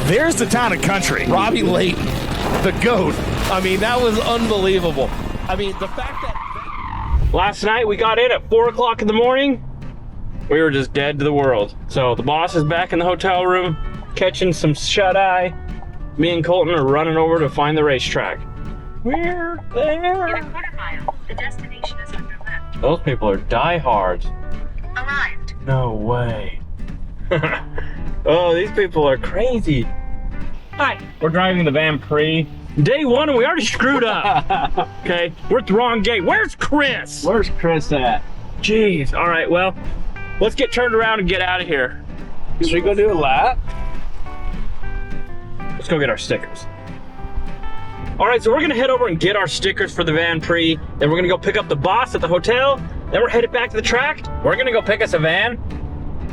There's the town and country. Robbie Layton, the GOAT. I mean, that was unbelievable. I mean, the fact that... Last night we got in at 4 o'clock in the morning. We were just dead to the world. So the boss is back in the hotel room, catching some shut-eye. Me and Colton are running over to find the racetrack. We're there. In a quarter mile, the destination is on your left. Those people are diehards. Arrived. No way. Oh, these people are crazy. Hi. We're driving the Van Prix. Day one and we already screwed up. Okay, we're at the wrong gate. Where's Chris? Where's Chris at? Jeez, all right, well, let's get turned around and get out of here. Should we go do a lap? Let's go get our stickers. All right, so we're gonna head over and get our stickers for the Van Prix. Then we're gonna go pick up the boss at the hotel. Then we're headed back to the track. We're gonna go pick us a van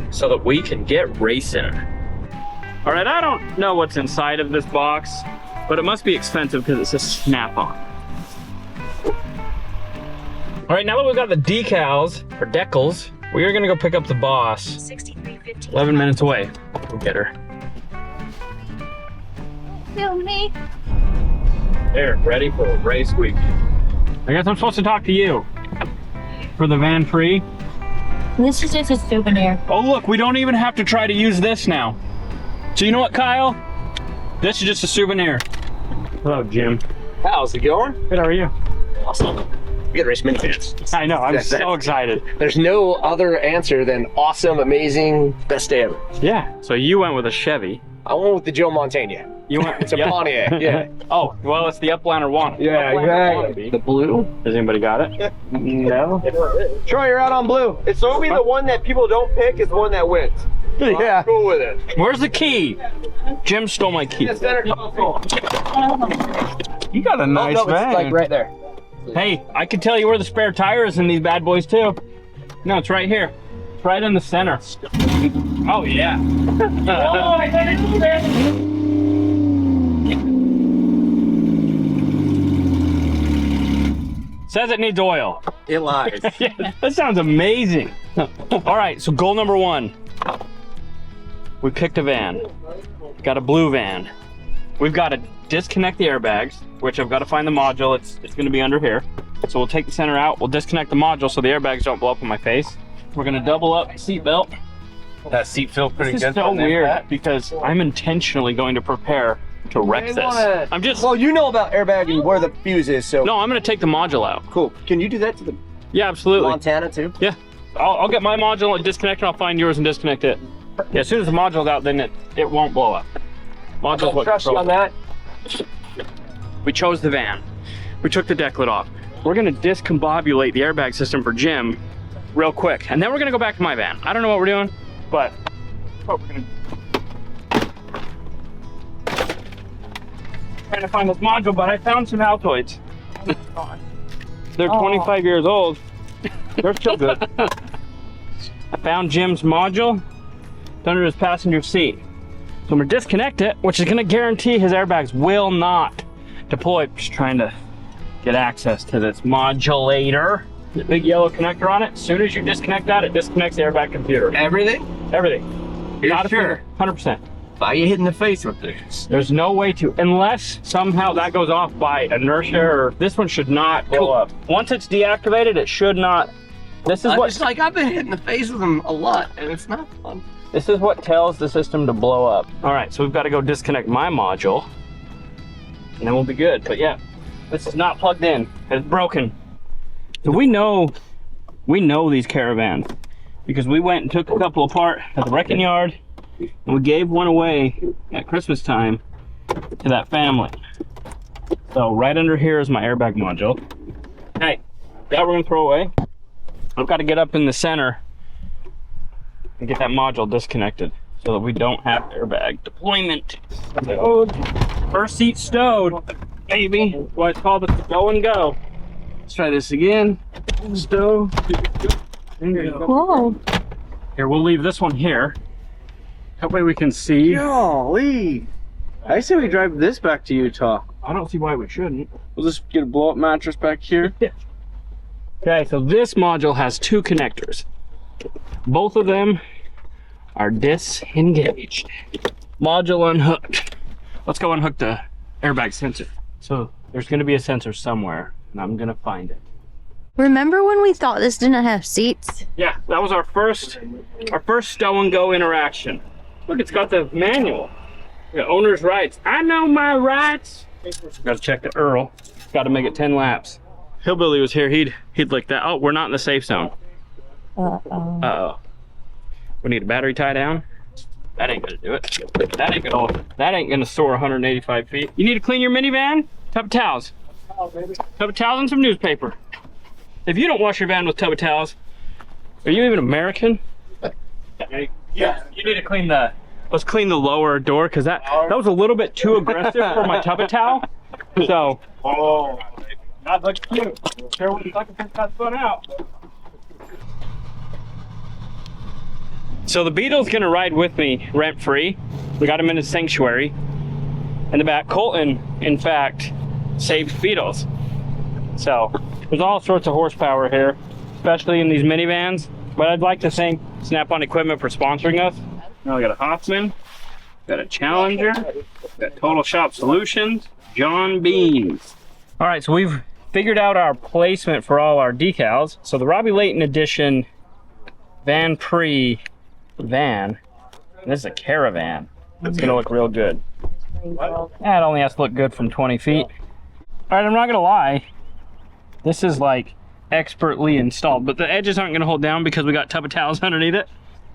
so that we can get racing. All right, I don't know what's inside of this box, but it must be expensive because it says Snap-on. All right, now that we've got the decals, or decals, we are gonna go pick up the boss. 6350. 11 minutes away. We'll get her. Film me. There, ready for a race week. I guess I'm supposed to talk to you for the Van Prix. This is just a souvenir. Oh look, we don't even have to try to use this now. So you know what, Kyle? This is just a souvenir. Hello, Jim. How's it going? Good, how are you? Awesome. We got race minifans. I know, I'm so excited. There's no other answer than awesome, amazing, best day ever. Yeah, so you went with a Chevy. I went with the Joe Montana. You went It's a Pontiac, yeah. Oh, well, it's the Uplander wannabe. Yeah, Uplander exactly. wannabe. The blue? Has anybody got it? No. Troy, you're out on blue. It's only the one that people don't pick is the one that wins. Yeah. Cool with it. Where's the key? Jim stole my key. The center console. You got a nice no, van. it's like right there. Hey, I can tell you where the spare tire is in these bad boys too. No, it's right here. It's right in the center. Oh yeah. Says it needs oil. It lies. Yeah, that sounds amazing. All right, so goal number one. We picked a van. Got a blue van. We've got to disconnect the airbags, which I've got to find the module. It's going to be under here. So we'll take the center out. We'll disconnect the module so the airbags don't blow up in my face. We're going to double up the seat belt. That seat feels pretty This good. is so weird because I'm intentionally going to prepare to wreck this. I'm just... Well, you know about airbagging where the fuse is, so. No, I'm going to take the module out. Cool. Can you do that to the Yeah, absolutely. Montana too? Yeah. I'll get my module and disconnect, and I'll find yours and disconnect it. Yeah, as soon as the module's out, then it won't blow up. Module's what Trust you on controls that. it. We chose the van. We took the deck lid off. We're gonna discombobulate the airbag system for Jim real quick, and then we're gonna go back to my van. I don't know what we're doing, but we're gonna... Trying to find this module, but I found some Altoids. They're 25 years old. They're still good. I found Jim's module under his passenger seat. So I'm gonna disconnect it, which is gonna guarantee his airbags will not deploy. Just trying to get access to this modulator. The big yellow connector on it. As soon as you disconnect that, it disconnects the airbag computer. Everything? Everything. You're Not sure? 100%. Why are you hitting the face with this? There's no way to, unless somehow that goes off by inertia, or this one should not blow up. Once it's deactivated, it should not. This is It's like I've been hitting the face with them a lot, and it's not fun. This is what tells the system to blow up. All right, so we've got to go disconnect my module, and then we'll be good. But yeah, this is not plugged in. It's broken. So we know these caravans because we went and took a couple apart at the wrecking yard, and we gave one away at Christmas time to that family. So right under here is my airbag module. Hey, that we're gonna throw away. I've got to get up in the center and get that module disconnected so that we don't have airbag deployment. Stowed. First seat stowed, baby. That's why it's called the go and go. Let's try this again. Stow. There you go. Whoa. Here, we'll leave this one here. That way we can see. Golly. I say we drive this back to Utah. I don't see why we shouldn't. We'll just get a blow-up mattress back here. Okay, so this module has two connectors. Both of them are disengaged. Module unhooked. Let's go unhook the airbag sensor. So there's gonna be a sensor somewhere, and I'm gonna find it. Remember when we thought this didn't have seats? Yeah, that was our first stow and go interaction. Look, it's got the manual. We got owner's rights. I know my rights. Gotta check the Earl. Gotta make it 10 laps. Hillbilly was here, he'd lick that. Oh, we're not in the safe zone. Uh-oh. We need a battery tie down. That ain't gonna do it. That ain't gonna soar 185 feet. You need to clean your minivan? Tub of towels. Tub of towels and some newspaper. If you don't wash your van with tub of towels, are you even American? Yeah, you need to clean let's clean the lower door, because that was a little bit too aggressive for my tub of towel. So, not like you. Care when the fucking thing got spun out. So the Beetle's gonna ride with me rent-free. We got him in his sanctuary. In the back, Colton, in fact, saved Beetles. So there's all sorts of horsepower here, especially in these minivans. But I'd like to thank Snap-on Equipment for sponsoring us. Now we got a Hoffman, got a Challenger, got Total Shop Solutions, John Beans. All right, so we've figured out our placement for all our decals. So the Robbie Layton edition Van Prix van, and this is a Caravan. It's gonna look real good. It only has to look good from 20 feet. All right, I'm not gonna lie. This is like expertly installed, but the edges aren't gonna hold down because we got tub of towels underneath it.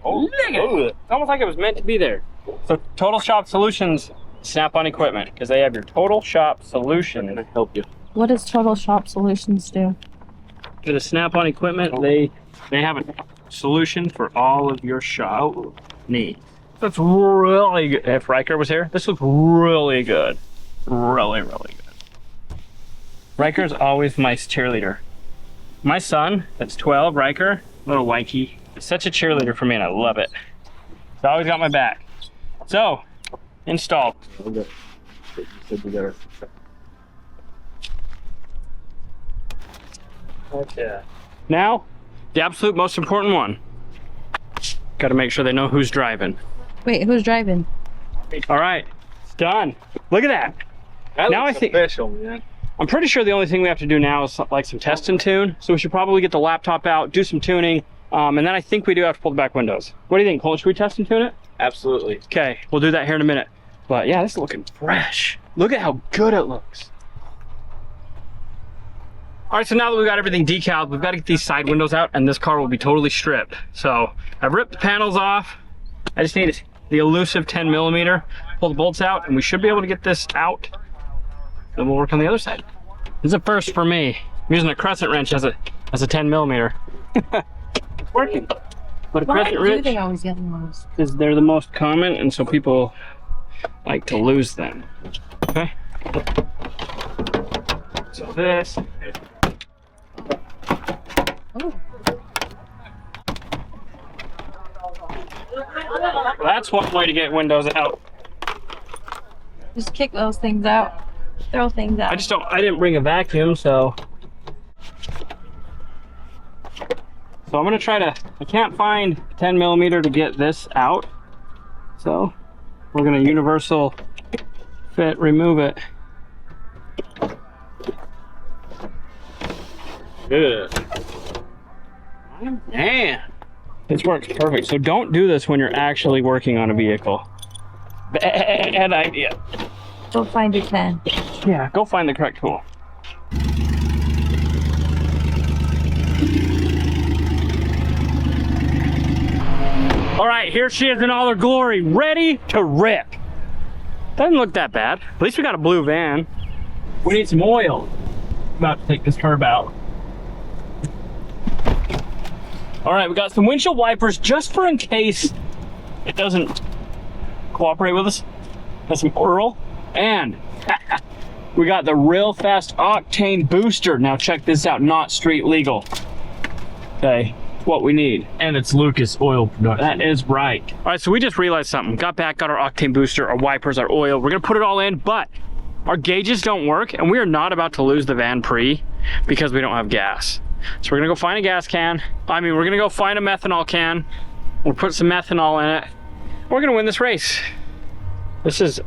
Oh, look at it. It's almost like it was meant to be there. So Total Shop Solutions, Snap-on Equipment, because they have your Total Shop Solution. Can I help you? What does Total Shop Solutions do? For the Snap-on Equipment, they have a solution for all of your shop needs. That's really good. If Riker was here, this looks really good. Really, really good. Riker's always my cheerleader. My son, that's 12, Riker, little Wikey, is such a cheerleader for me, and I love it. He's always got my back. So, installed. Okay. Now, the absolute most important one. Got to make sure they know who's driving. Wait, who's driving? All right, it's done. Look at that. Now I think official, man. I'm pretty sure the only thing we have to do now is like some test and tune. So we should probably get the laptop out, do some tuning, and then I think we do have to pull the back windows. What do you think, Cole? Should we test and tune it? Absolutely. Okay, we'll do that here in a minute. But yeah, this is looking fresh. Look at how good it looks. All right, so now that we've got everything decaled, we've got to get these side windows out, and this car will be totally stripped. So I've ripped the panels off. I just need the elusive 10 millimeter, pull the bolts out, and we should be able to get this out. Then we'll work on the other side. This is a first for me. I'm using a crescent wrench as a 10 millimeter. It's working. But a crescent wrench, they always get those? because they're the most common, and so people like to lose them. Okay. So this. Oh. That's one way to get windows out. Just kick those things out. Throw things out. I didn't bring a vacuum, so I'm gonna try to, I can't find 10 millimeter to get this out. So we're gonna universal fit, remove it. Good. Man, this works perfect. So don't do this when you're actually working on a vehicle. Bad idea. Go find your 10. Yeah, go find the correct tool. All right, here she is in all her glory, ready to rip. Doesn't look that bad. At least we got a blue van. We need some oil. About to take this curb out. All right, we got some windshield wipers just for in case it doesn't cooperate with us. Got some Earl, and we got the real fast octane booster. Now check this out, not street legal. Okay, what we need. And it's Lucas Oil Production. That is right. All right, so we just realized something. Got back, got our octane booster, our wipers, our oil. We're gonna put it all in, but our gauges don't work, and we are not about to lose the Van Prix because we don't have gas. So we're gonna go find a gas can. We're gonna go find a methanol can. We'll put some methanol in it. We're gonna win this race. This is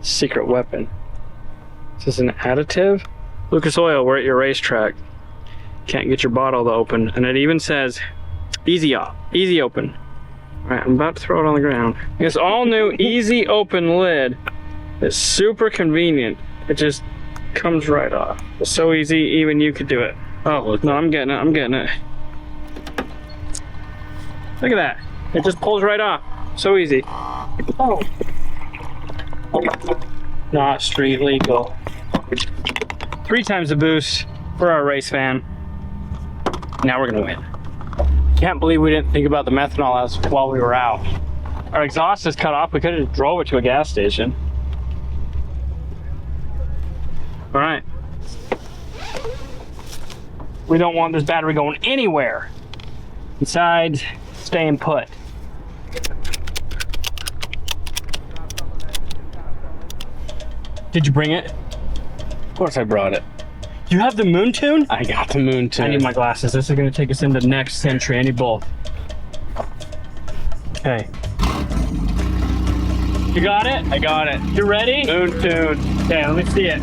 secret weapon. This is an additive. Lucas Oil, we're at your racetrack. Can't get your bottle to open, and it even says easy open. All right, I'm about to throw it on the ground. This all new easy open lid is super convenient. It just comes right off. It's so easy, even you could do it. Oh no, I'm getting it. Look at that. It just pulls right off. So easy. Oh. Not street legal. 3 times the boost for our race fan. Now we're gonna win. Can't believe we didn't think about the methanol while we were out. Our exhaust is cut off. We could have drove it to a gas station. All right. We don't want this battery going anywhere besides staying put. Did you bring it? Of course I brought it. You have the moon tune? I got the moon tune. I need my glasses. This is gonna take us into next century. I need both. Okay. You got it? I got it. You ready? Moon tune. Okay, let me see it.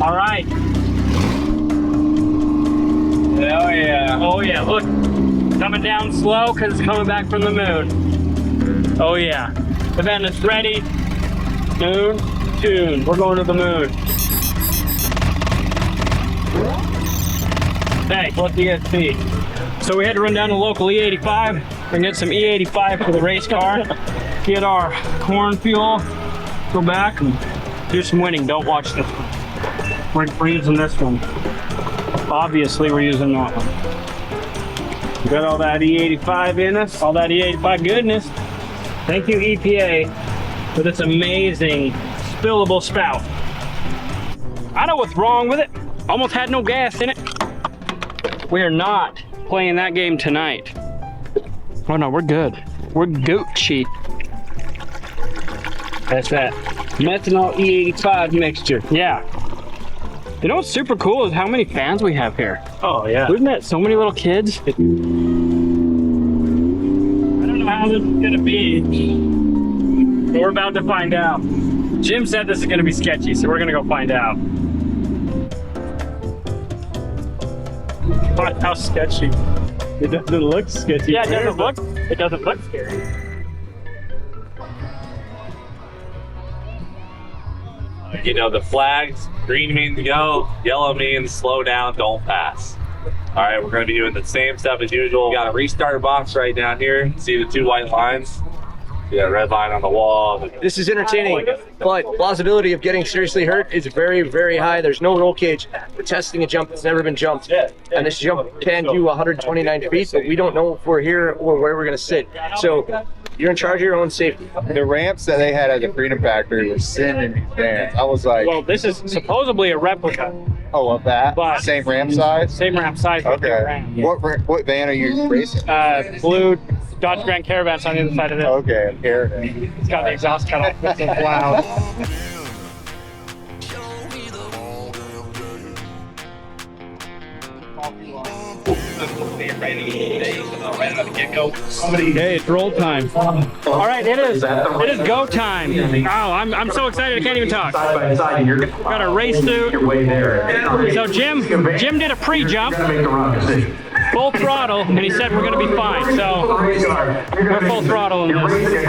All right. Oh yeah. Oh yeah, look. Coming down slow because it's coming back from the moon. Oh yeah. The van is ready. Moon tune. We're going to the moon. Hey, what do you guys see? So we had to run down to local E85 and get some E85 for the race car. Get our corn fuel. Go back and do some winning. Don't watch this one. We're using this one. Obviously, we're using that one. We got all that E85 in us. All that E85 goodness. Thank you, EPA. For this amazing spillable spout. I know what's wrong with it. Almost had no gas in it. We are not playing that game tonight. Oh no, we're good. We're Gucci. That's that methanol E85 mixture. Yeah. You know what's super cool is how many fans we have here. Oh yeah. We've met so many little kids. I don't know how this is gonna be. We're about to find out. Jim said this is gonna be sketchy, so we're gonna go find out. How sketchy? It doesn't look sketchy. Yeah, it doesn't look scary. You know, the flags, green means go, yellow means slow down, don't pass. All right, we're gonna be doing the same stuff as usual. We got a restart box right down here. See the 2 white lines? See that red line on the wall? This is entertaining, but plausibility of getting seriously hurt is very, very high. There's no roll cage. We're testing a jump that's never been jumped. And this jump can do 129 feet, but we don't know if we're here or where we're gonna sit. So you're in charge of your own safety. The ramps that they had at the Freedom Factory were sending these vans. I was like, Well, this is supposedly a replica. oh, of that? But- Same ramp size? Same ramp size. but Okay. different ramp. What van are you racing? Blue Dodge Grand Caravan's on the other side of this. Okay, here. It's got the exhaust cut off. It's loud. Okay, it's roll time. All right, it is go time. Oh, I'm so excited I can't even talk. Got a race suit. So Jim did a pre-jump, full throttle, and he said we're gonna be fine. So we're full throttle in this.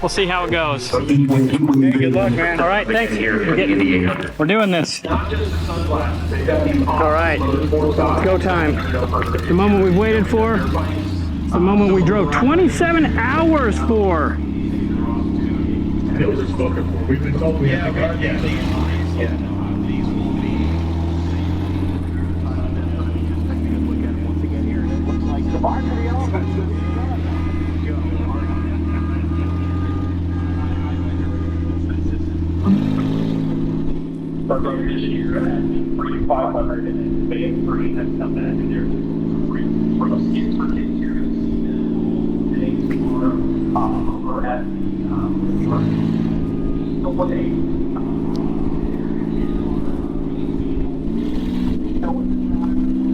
We'll see how it goes. Good luck, man. All right, thanks. We're doing this. All right, it's go time. The moment we've waited for. The moment we drove 27 hours for.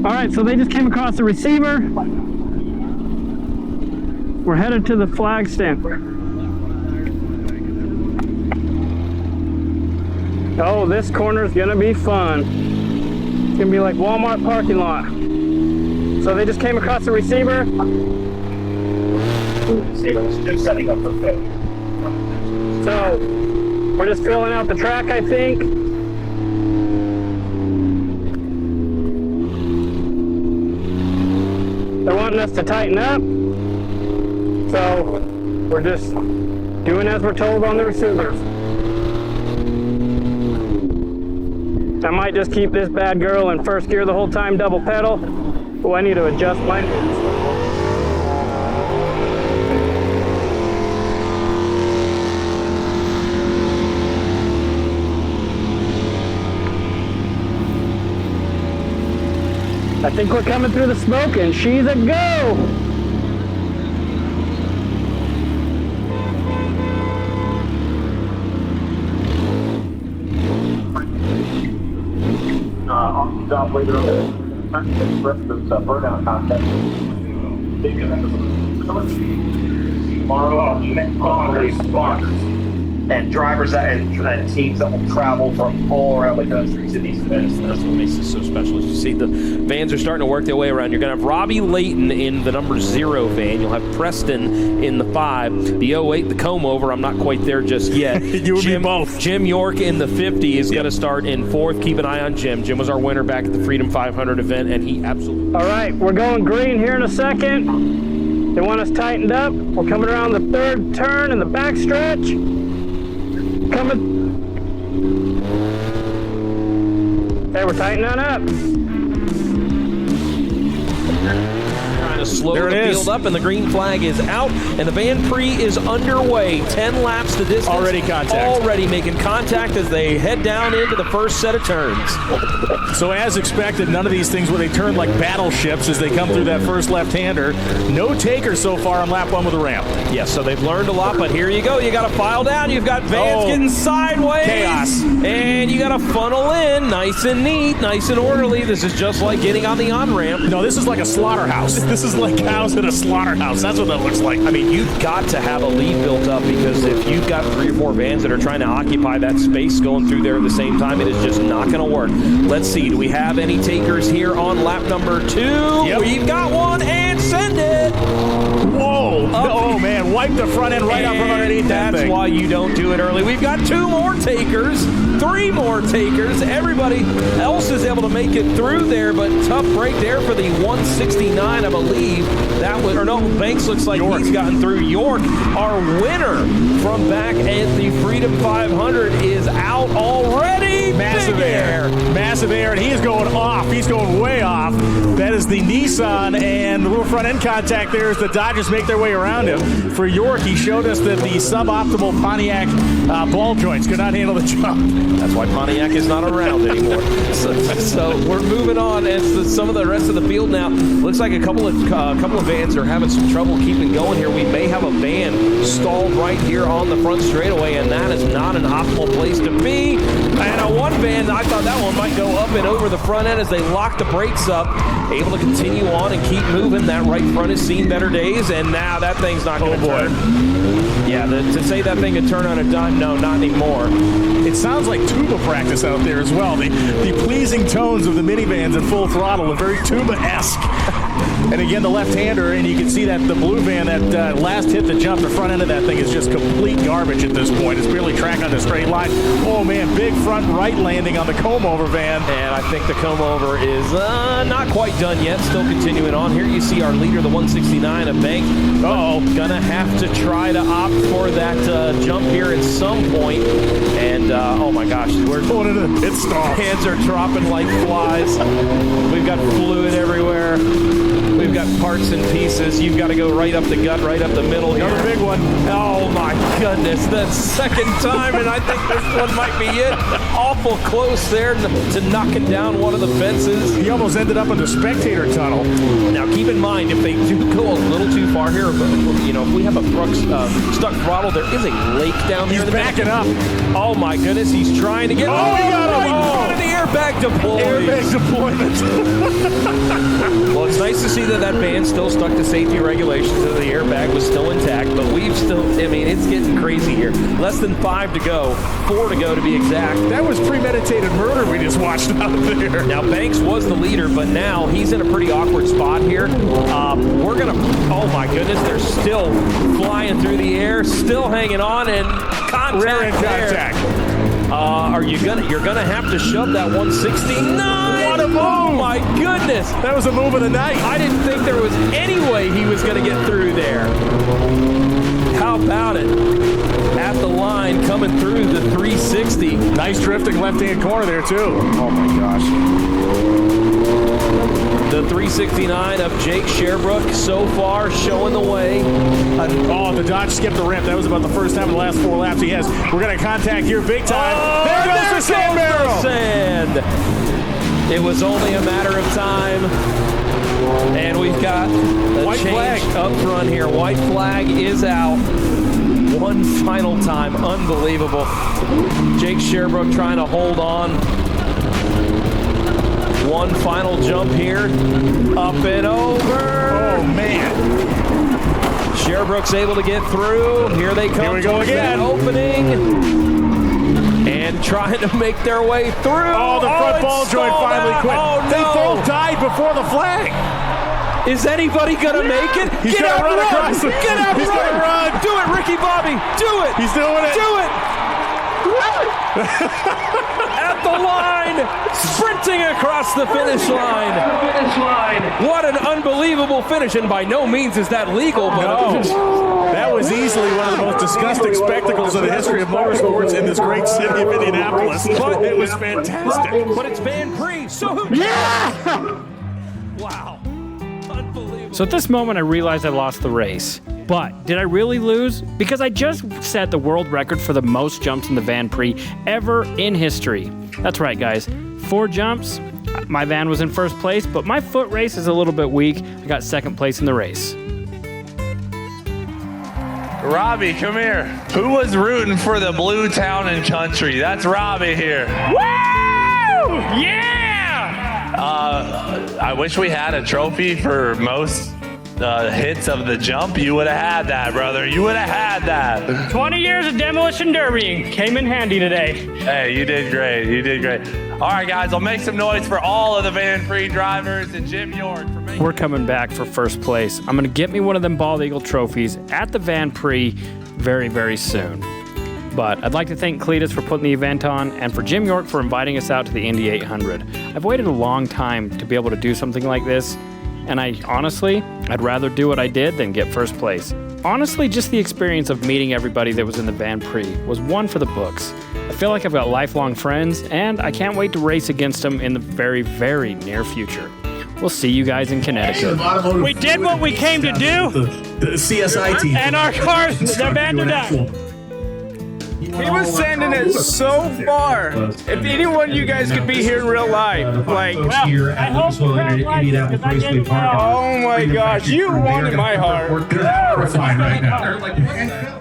All right, so they just came across the receiver. We're headed to the flag stand. Oh, this corner is gonna be fun. It's gonna be like Walmart parking lot. So they just came across the receiver. Just setting up for fit. So we're just filling out the track, I think. They're wanting us to tighten up. So we're just doing as we're told on the receivers. I might just keep this bad girl in first gear the whole time, double pedal. Oh, I need to adjust mine. I think we're coming through the smoke and she's a go! On the job later on the rest of the burnout content. Tomorrow, next sponsors and drivers and teams that will travel from all around the country to these events. That's what makes this so special. As you see, the vans are starting to work their way around. You're going to have Robbie Layton in the number 0 van. You'll have Preston in the 5. The 08, the comb over, I'm not quite there just yet. You and me both. Jim York in the 50 is going to start in 4th. Keep an eye on Jim. Jim was our winner back at the Freedom 500 event, and he absolutely... All right, we're going green here in a second. They want us tightened up. We're coming around the 3rd turn in the back stretch. Coming. There, we're tightening up. Trying to slow the field up, and the green flag is out, and the Van Prix is underway. 10 laps to distance. Already making contact as they head down into the first set of turns. So as expected, none of these things where they turn like battleships as they come through that first left-hander. No takers so far on lap 1 with the ramp. Yes, so they've learned a lot, but here you go. You got to file down. You've got vans getting sideways. Chaos. And you got to funnel in nice and neat, nice and orderly. This is just like getting on the on-ramp. No, this is like a slaughterhouse. This is like cows in a slaughterhouse. That's what that looks like. I mean, you've got to have a lead built up, because if you've got 3 or 4 vans that are trying to occupy that space going through there at the same time, it is just not going to work. Let's see. Do we have any takers here on lap number 2? Yep. We've got one, and send it. Whoa. Oh, man. Wipe the front end right up from underneath that thing. That's why you don't do it early. We've got 2 more takers, 3 more takers. Everybody else is able to make it through there, but tough break there for the 169, I believe. That was, or no, Banks looks like York. He's gotten through. York, our winner from back at the Freedom 500, is out already. Massive air. Massive air, and he is going off. He's going way off. That is the Nissan, and the little front end contact there as the Dodgers make their way around him. For York, he showed us that the suboptimal Pontiac ball joints could not handle the jump. That's why Pontiac is not around anymore. So we're moving on as some of the rest of the field now. Looks like a couple of vans are having some trouble keeping going here. We may have a van stalled right here on the front straightaway, and that is not an optimal place to be. And a one van, I thought that one might go up and over the front end as they lock the brakes up. Able to continue on and keep moving. That right front has seen better days, and now that thing's not going to turn. Yeah, to say that thing could turn on a dime, no, not anymore. It sounds like tuba practice out there as well. The pleasing tones of the minivans at full throttle and very tuba-esque. And again, the left-hander, and you can see that the blue van that last hit the jump, the front end of that thing is just complete garbage at this point. It's barely tracking on a straight line. Oh, man, big front right landing on the comb-over van. And I think the comb-over is not quite done yet. Still continuing on. Here you see our leader, the 169 of Bank. Gonna have to try to opt for that jump here at some point. And, oh my gosh, we're going into the pit stop. Hands are dropping like flies. We've got fluid everywhere. We've got parts and pieces. You've got to go right up the gut, right up the middle here. Another big one. Oh my goodness, the second time, and I think this one might be it. Awful close there to knocking down one of the fences. He almost ended up in the spectator tunnel. Now keep in mind, if they do go a little too far here, you know, if we have a stuck throttle, there is a lake down there. He's backing up. Oh my goodness, he's trying to get. Oh, he got him! In the air. Airbag deployed. Airbag deployment. Well, it's nice to see that that van still stuck to safety regulations and the airbag was still intact, but we've still, I mean, it's getting crazy here. Less than 5 to go, 4 to go to be exact. That was premeditated murder we just watched out there. Now, Banks was the leader, but now he's in a pretty awkward spot here. We're going to, oh my goodness, they're still flying through the air, still hanging on, and contact. Rear end contact. You're gonna have to shove that 169. What a move! Oh my goodness! That was a move of the night. I didn't think there was any way he was gonna get through there. How about it? At the line, coming through the 360. Nice drifting left-hand corner there too. Oh my gosh. The 369 of Jake Sherbrooke so far showing the way. Oh, the Dodge skipped the ramp. That was about the first time in the last 4 laps he has. We're going to contact here big time. Oh, there goes the sand barrel. Sand. It was only a matter of time. And we've got a White change flag up front here. White flag is out. One final time. Unbelievable. Jake Sherbrooke trying to hold on. One final jump here. Up and over. Oh, man. Sherbrooke's able to get through. Here they come. Here we go again. Opening. And trying to make their way through. Oh, the front ball joint finally quit. Oh, no. They both died before the flag. Is anybody going to make it? He's Get gonna out, run run. across the- Get out, He's run. gonna run. Do it, Ricky Bobby. Do it. He's doing it. Do it. At the line, sprinting across the finish line. What an unbelievable finish, and by no means is that legal, but No. That was easily one of the most disgusting spectacles in the history of motorsports in this great city of Indianapolis. But it was fantastic. but it's Van Prix, so wow. Unbelievable. So at this moment, I realized I lost the race. But did I really lose? Because I just set the world record for the most jumps in the Van Prix ever in history. That's right, guys. 4 jumps. My van was in first place, but my foot race is a little bit weak. I got second place in the race. Robbie, come here. Who was rooting for the blue town and country? That's Robbie here. Woo! Yeah! I wish we had a trophy for most hits of the jump. You would have had that, brother. You would have had that. 20 years of demolition derbying came in handy today. Hey, you did great. You did great. All right, guys, I'll make some noise for all of the Van Prix drivers and Jim York for making. We're coming back for first place. I'm going to get me one of them Bald Eagle trophies at the Van Prix very, very soon. But I'd like to thank Cleetus for putting the event on and for Jim York for inviting us out to the Indy 800. I've waited a long time to be able to do something like this, and I'd rather do what I did than get first place. Honestly, just the experience of meeting everybody that was in the Van Prix was one for the books. I feel like I've got lifelong friends, and I can't wait to race against them in the very, very near future. We'll see you guys in Connecticut. We did what we came to do, The CSI team. and our cars, they're bad to die. He was sending it so far. If any one of you guys could be here in real life, like, Here at the Indianapolis Raceway Park. oh my gosh, you wanted my heart. They're horrified right now.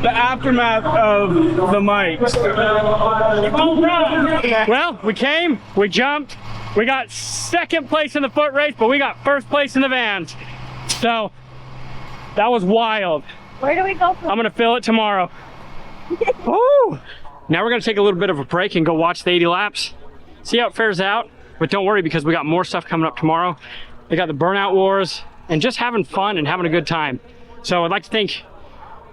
The aftermath of the mics. Well, we came, we jumped, we got second place in the foot race, but we got first place in the vans. So, that was wild. Where do we go from? I'm gonna fill it tomorrow. Woo! Now we're gonna take a little bit of a break and go watch the 80 laps, see how it fares out. But don't worry, because we got more stuff coming up tomorrow. We got the burnout wars and just having fun and having a good time. So I'd like to thank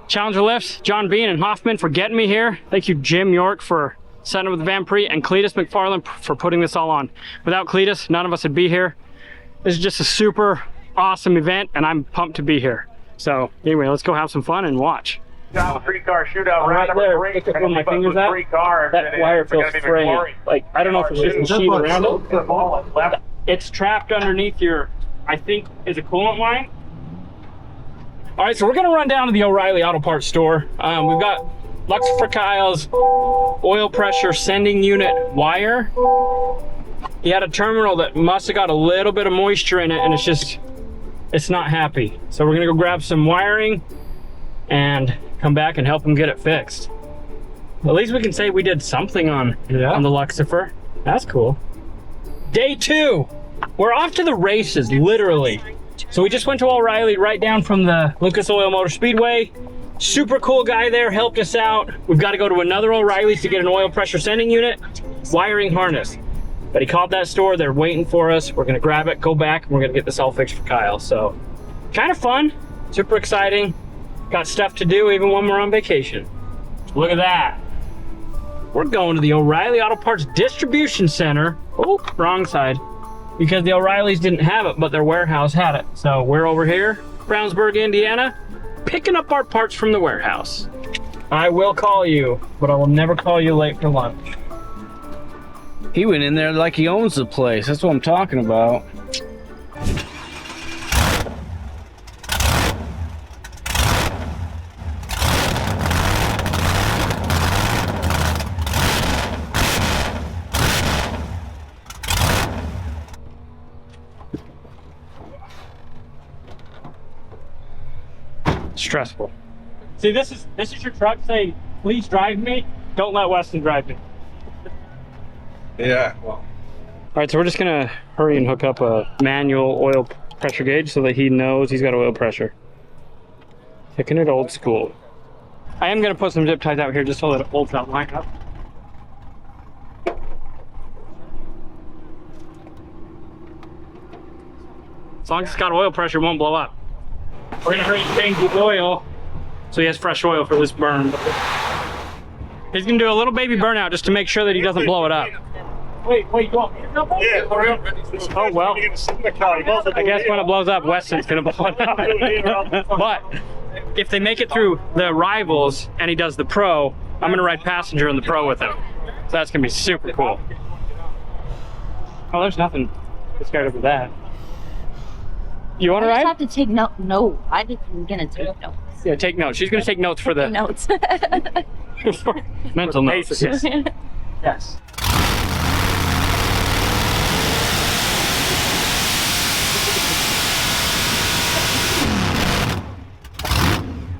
Challenger Lifts, John Bean and Hoffman for getting me here. Thank you, Jim York, for setting up with the Van Prix, and Cleetus Mcfarland for putting this all on. Without Cleetus, none of us would be here. This is just a super awesome event, and I'm pumped to be here. So anyway, let's go have some fun and watch. Three-car shootout Right there, look at where my fingers at. That wire feels fraying. Like, I don't know if it's just a sheet around it. It's trapped underneath your, I think, is a coolant line. All right, so we're gonna run down to the O'Reilly Auto Parts store. We've got Lux for Kyle's oil pressure sending unit wire. He had a terminal that must have got a little bit of moisture in it, and it's not happy. So we're gonna go grab some wiring and come back and help him get it fixed. At least we can say we did something on the Luxifer. That's cool. Day 2. We're off to the races, literally. So we just went to O'Reilly right down from the Lucas Oil Motor Speedway. Super cool guy there, helped us out. We've got to go to another O'Reilly's to get an oil pressure sending unit, wiring harness. But he called that store, they're waiting for us. We're gonna grab it, go back, and we're gonna get this all fixed for Kyle. So, kind of fun, super exciting. Got stuff to do even when we're on vacation. Look at that. We're going to the O'Reilly Auto Parts Distribution Center. Oh, wrong side. Because the O'Reillys didn't have it, but their warehouse had it. So we're over here, Brownsburg, Indiana, picking up our parts from the warehouse. I will call you, but I will never call you late for lunch. He went in there like he owns the place. That's what I'm talking about. Stressful. See, this is your truck saying, please drive me. Don't let Weston drive me. Yeah. All right, so we're just gonna hurry and hook up a manual oil pressure gauge so that he knows he's got oil pressure. Taking it old school. I am gonna put some zip ties out here just so that it holds that line up. As long as it's got oil pressure, it won't blow up. We're gonna hurry and change the oil so he has fresh oil for this burn. He's gonna do a little baby burnout just to make sure that he doesn't blow it up. Wait, you want me to jump in? Yeah, oh well. I guess when it blows up, Weston's gonna blow it up. But if they make it through the rivals and he does the pro, I'm gonna ride passenger in the pro with him. So that's gonna be super cool. Oh, there's nothing scared over that. You want to ride? I just have to take note. No, I just am gonna take notes. Yeah, take notes. She's gonna take notes for the Notes. mental notes. Yes. Yes.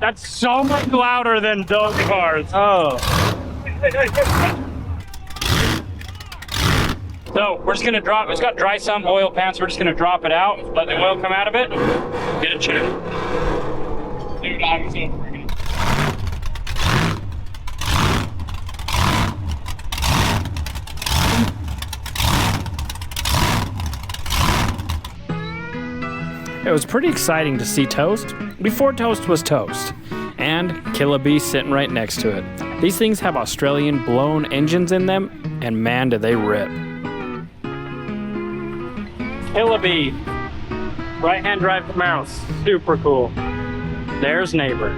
That's so much louder than those cars. Oh. So we're just gonna drop, it's got dry sump oil pants, we're just gonna drop it out, let the oil come out of it, get it checked. Dude, obviously we're gonna... It was pretty exciting to see Toast before Toast was Toast, and Killer Bee sitting right next to it. These things have Australian blown engines in them, and man, do they rip. Hillaby, right-hand drive Camaro, super cool. There's Neighbor.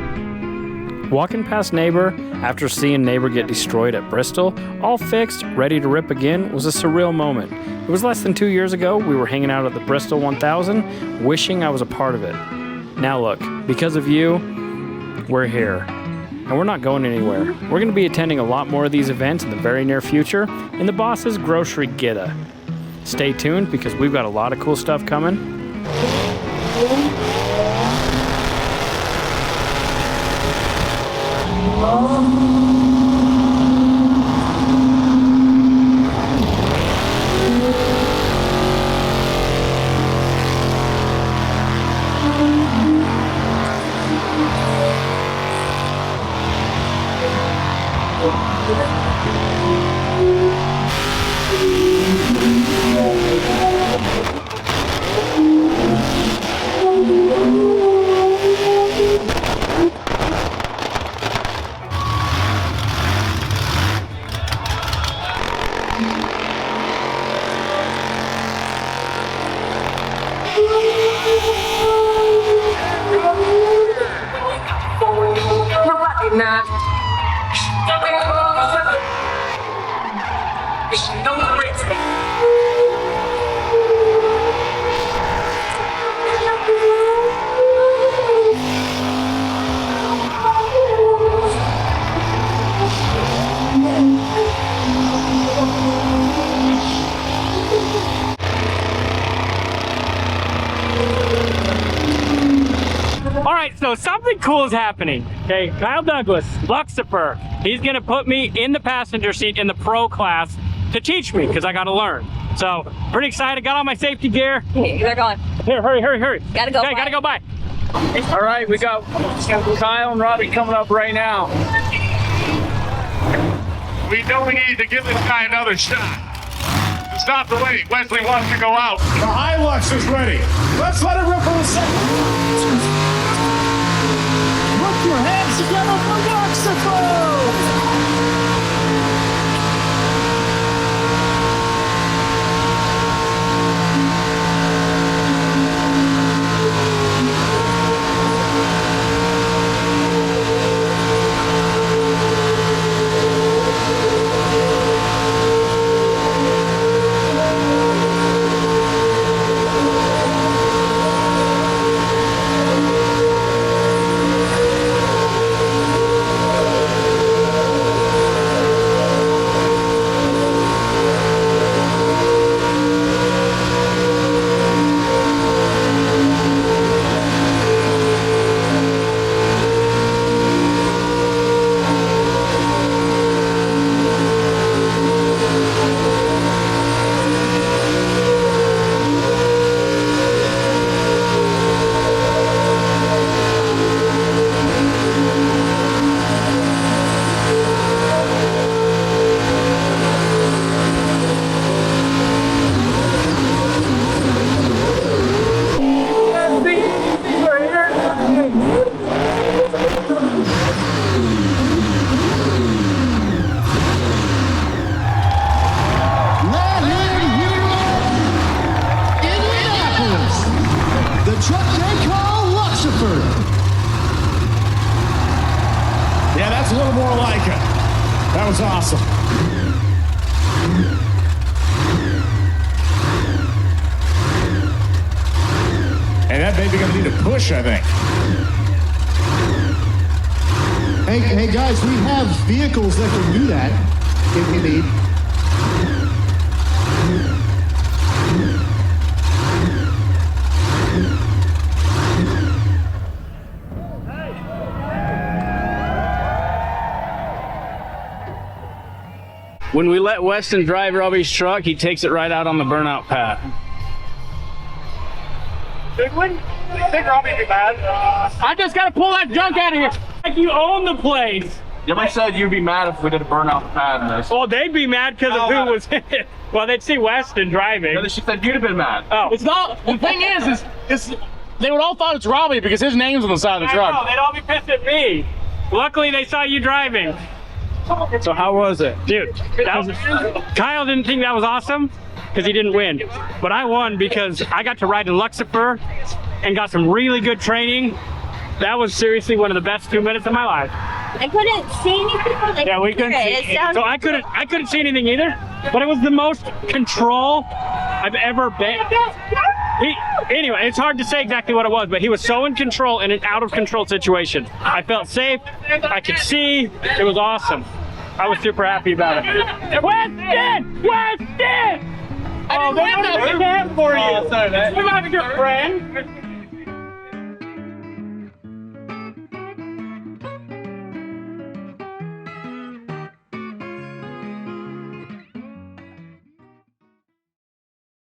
Walking past Neighbor after seeing Neighbor get destroyed at Bristol, all fixed, ready to rip again, was a surreal moment. It was less than 2 years ago, we were hanging out at the Bristol 1000, wishing I was a part of it. Now look, because of you, we're here. And we're not going anywhere. We're going to be attending a lot more of these events in the very near future in the boss's grocery geta. Stay tuned because we've got a lot of cool stuff coming. right, so something cool is happening. Okay, Kyle Douglas, Luxifer, he's gonna put me in the passenger seat in the pro class to teach me, because I gotta learn. So, pretty excited, got all my safety gear. Hey, they're going. Here, hurry. Gotta go. Okay, gotta go by. All right, we got Kyle and Robbie coming up right now. We know we need to give this guy another shot. It's not the way Wesley wants to go out. The Hilux is ready. Let's let it rip for a second. Put your hands together for Luxifer! Yeah, that's a little more like it. That was awesome. And that baby gonna need a push, I think. Hey guys, we have vehicles that can do that if you need. When we let Weston drive Robbie's truck, he takes it right out on the burnout path. Big one? Think Robbie'd be bad? I just gotta pull that junk out of here. Like you own the place. You might said you'd be mad if we did a burnout pad in this. Well, they'd be mad because of who was in it. Well, they'd see Weston driving. No, she said you'd have been mad. Oh. It's not, the thing is they would all thought it's Robbie because his name's on the side of the truck. I know, they'd all be pissed at me. Luckily, they saw you driving. So how was it? Dude, Kyle didn't think that was awesome because he didn't win. But I won because I got to ride in Luxifer and got some really good training. That was seriously one of the best 2 minutes of my life. I couldn't see anything. Like, Yeah, we couldn't see. So I couldn't see anything either. But it was the most control I've ever been. Anyway, it's hard to say exactly what it was, but he was so in control in an out of control situation. I felt safe. I could see. It was awesome. I was super happy about it. Weston! Weston! Oh, they don't have a cab for you. I'm not a good friend.